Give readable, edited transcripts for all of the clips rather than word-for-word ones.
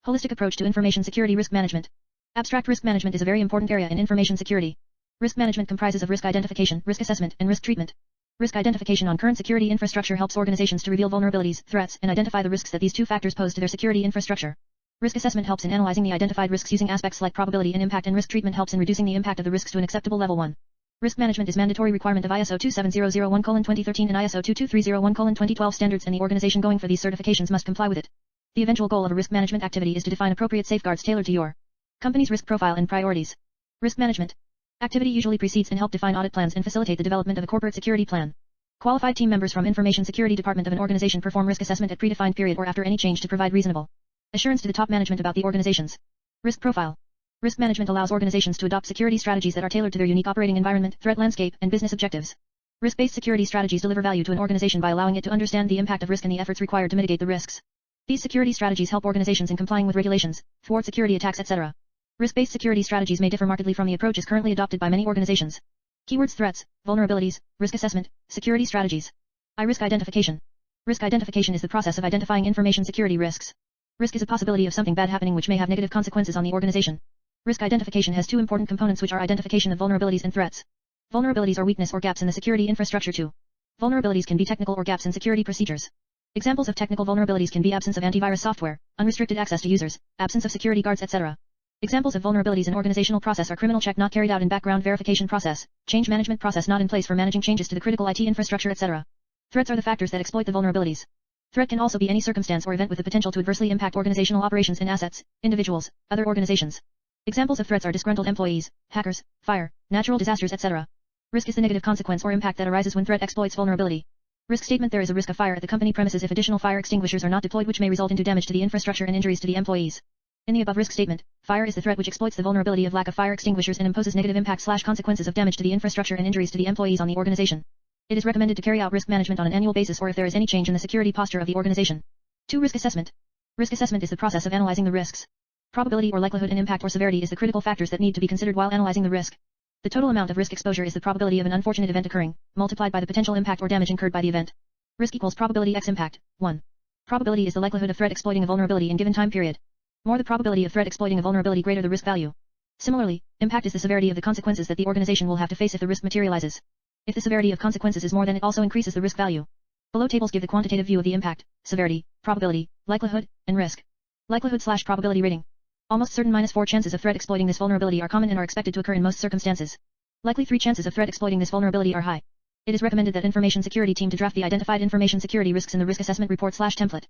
Holistic approach to information security risk management. Abstract risk management is a very important area in information security. Risk management comprises of risk identification, risk assessment, and risk treatment. Risk identification on current security infrastructure helps organizations to reveal vulnerabilities, threats, and identify the risks that these two factors pose to their security infrastructure. Risk assessment helps in analyzing the identified risks using aspects like probability and impact, and risk treatment helps in reducing the impact of the risks to an acceptable level 1. Risk management is mandatory requirement of ISO 27001:2013 and ISO 22301:2012 standards, and the organization going for these certifications must comply with it. The eventual goal of a risk management activity is to define appropriate safeguards tailored to your company's risk profile and priorities. Risk management activity usually precedes and help define audit plans and facilitate the development of a corporate security plan. Qualified team members from Information Security Department of an organization perform risk assessment at predefined period or after any change to provide reasonable assurance to the top management about the organization's risk profile. Risk management allows organizations to adopt security strategies that are tailored to their unique operating environment, threat landscape, and business objectives. Risk-based security strategies deliver value to an organization by allowing it to understand the impact of risk and the efforts required to mitigate the risks. These security strategies help organizations in complying with regulations, thwart security attacks, etc. Risk-based security strategies may differ markedly from the approaches currently adopted by many organizations. Keywords: threats, vulnerabilities, risk assessment, security strategies. Risk identification. Risk identification is the process of identifying information security risks. Risk is a possibility of something bad happening which may have negative consequences on the organization. Risk identification has two important components, which are identification of vulnerabilities and threats. Vulnerabilities are weakness or gaps in the security infrastructure too. Vulnerabilities can be technical or gaps in security procedures. Examples of technical vulnerabilities can be absence of antivirus software, unrestricted access to users, absence of security guards, etc. Examples of vulnerabilities in organizational process are criminal check not carried out in background verification process, change management process not in place for managing changes to the critical IT infrastructure, etc. Threats are the factors that exploit the vulnerabilities. Threat can also be any circumstance or event with the potential to adversely impact organizational operations and assets, individuals, other organizations. Examples of threats are disgruntled employees, hackers, fire, natural disasters, etc. Risk is the negative consequence or impact that arises when threat exploits vulnerability. Risk statement: there is a risk of fire at the company premises if additional fire extinguishers are not deployed, which may result into damage to the infrastructure and injuries to the employees. In the above risk statement, fire is the threat which exploits the vulnerability of lack of fire extinguishers and imposes negative impact/consequences of damage to the infrastructure and injuries to the employees on the organization. It is recommended to carry out risk management on an annual basis or if there is any change in the security posture of the organization. 2. Risk assessment. Risk assessment is the process of analyzing the risks. Probability or likelihood and impact or severity is the critical factors that need to be considered while analyzing the risk. The total amount of risk exposure is the probability of an unfortunate event occurring, multiplied by the potential impact or damage incurred by the event. Risk equals probability x impact. 1. Probability is the likelihood of threat exploiting a vulnerability in given time period. More the probability of threat exploiting a vulnerability, greater the risk value. Similarly, impact is the severity of the consequences that the organization will have to face if the risk materializes. If the severity of consequences is more, then it also increases the risk value. Below tables give the quantitative view of the impact, severity, probability, likelihood, and risk. Likelihood/probability rating. Almost certain -4 chances of threat exploiting this vulnerability are common and are expected to occur in most circumstances. Likely 3 chances of threat exploiting this vulnerability are high. It is recommended that information security team to draft the identified information security risks in the risk assessment report/template.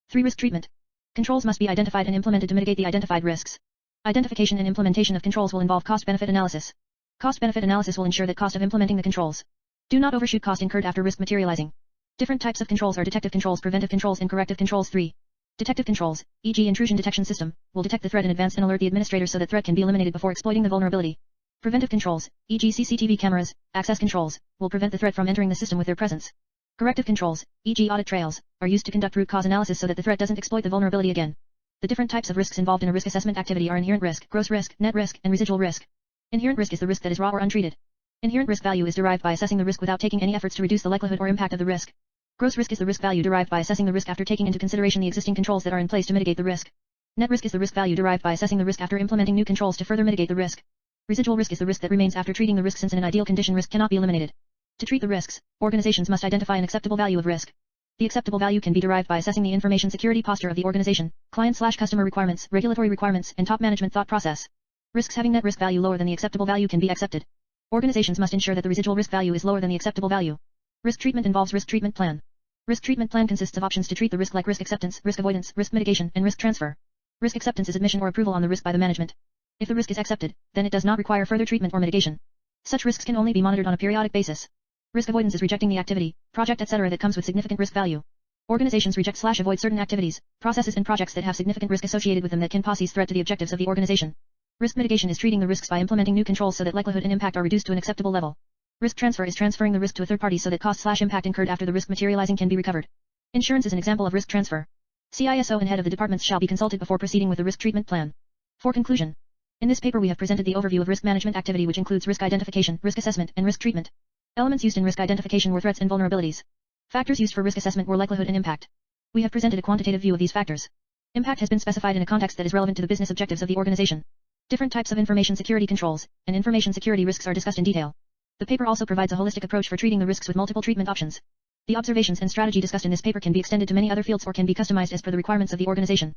3. Risk treatment. Controls must be identified and implemented to mitigate the identified risks. Identification and implementation of controls will involve cost-benefit analysis. Cost-benefit analysis will ensure that cost of implementing the controls do not overshoot cost incurred after risk materializing. Different types of controls are detective controls, preventive controls, and corrective controls. 3. Detective controls, e.g. intrusion detection system, will detect the threat in advance and alert the administrator so that threat can be eliminated before exploiting the vulnerability. Preventive controls, e.g. CCTV cameras, access controls, will prevent the threat from entering the system with their presence. Corrective controls, e.g. audit trails, are used to conduct root cause analysis so that the threat doesn't exploit the vulnerability again. The different types of risks involved in a risk assessment activity are inherent risk, gross risk, net risk, and residual risk. Inherent risk is the risk that is raw or untreated. Inherent risk value is derived by assessing the risk without taking any efforts to reduce the likelihood or impact of the risk. Gross risk is the risk value derived by assessing the risk after taking into consideration the existing controls that are in place to mitigate the risk. Net risk is the risk value derived by assessing the risk after implementing new controls to further mitigate the risk. Residual risk is the risk that remains after treating the risk, since in an ideal condition risk cannot be eliminated. To treat the risks, organizations must identify an acceptable value of risk. The acceptable value can be derived by assessing the information security posture of the organization, client/customer requirements, regulatory requirements, and top management thought process. Risks having net risk value lower than the acceptable value can be accepted. Organizations must ensure that the residual risk value is lower than the acceptable value. Risk treatment involves risk treatment plan. Risk treatment plan consists of options to treat the risk, like risk acceptance, risk avoidance, risk mitigation, and risk transfer. Risk acceptance is admission or approval on the risk by the management. If the risk is accepted, then it does not require further treatment or mitigation. Such risks can only be monitored on a periodic basis. Risk avoidance is rejecting the activity, project, etc. that comes with significant risk value. Organizations reject/avoid certain activities, processes, and projects that have significant risk associated with them that can pose threat to the objectives of the organization. Risk mitigation is treating the risks by implementing new controls so that likelihood and impact are reduced to an acceptable level. Risk transfer is transferring the risk to a third party so that cost/impact incurred after the risk materializing can be recovered. Insurance is an example of risk transfer. CISO and head of the departments shall be consulted before proceeding with the risk treatment plan. For conclusion, in this paper we have presented the overview of risk management activity, which includes risk identification, risk assessment, and risk treatment. Elements used in risk identification were threats and vulnerabilities. Factors used for risk assessment were likelihood and impact. We have presented a quantitative view of these factors. Impact has been specified in a context that is relevant to the business objectives of the organization. Different types of information security controls and information security risks are discussed in detail. The paper also provides a holistic approach for treating the risks with multiple treatment options. The observations and strategy discussed in this paper can be extended to many other fields or can be customized as per the requirements of the organization.